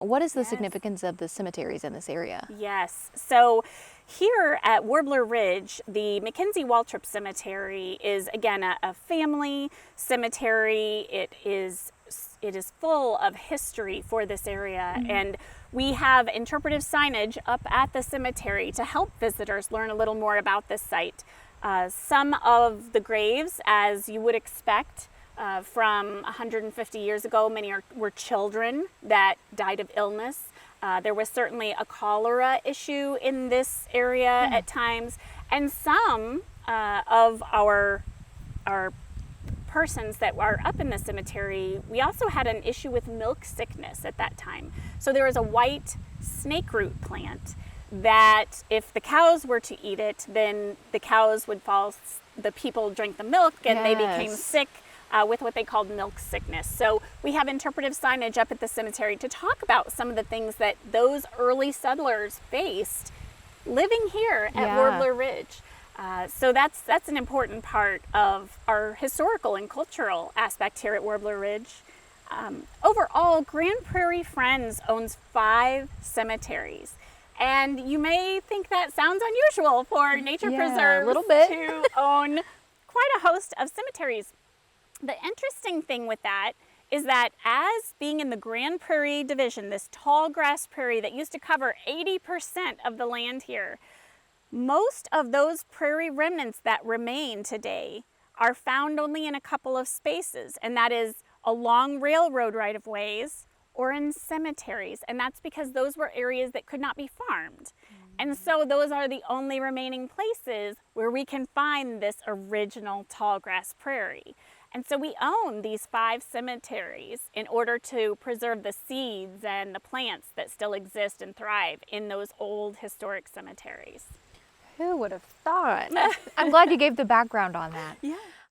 What is the significance of the cemeteries in this area? Yes. So here at Warbler Ridge, the Mackenzie Waltrip Cemetery is, again, a family cemetery. It is full of history for this area, and we have interpretive signage up at the cemetery to help visitors learn a little more about this site. Some of the graves, as you would expect, from 150 years ago, many were children that died of illness. There was certainly a cholera issue in this area at times, and some of our persons that are up in the cemetery, we also had an issue with milk sickness at that time. So there was a white snake root plant that if the cows were to eat it, then the cows would fall, the people drank the milk, and they became sick with what they called milk sickness. So we have interpretive signage up at the cemetery to talk about some of the things that those early settlers faced living here at Warbler Ridge. So that's an important part of our historical and cultural aspect here at Warbler Ridge. Overall, Grand Prairie Friends owns 5 cemeteries. And you may think that sounds unusual for nature preserves a little bit. to own quite a host of cemeteries. The interesting thing with that is that as being in the Grand Prairie Division, this tall grass prairie that used to cover 80% of the land here, most of those prairie remnants that remain today are found only in a couple of spaces, and that is along railroad right-of-ways or in cemeteries, and that's because those were areas that could not be farmed. And so those are the only remaining places where we can find this original tall grass prairie. And so we own these 5 cemeteries in order to preserve the seeds and the plants that still exist and thrive in those old historic cemeteries. Who would have thought? I'm glad you gave the background on that. Yeah.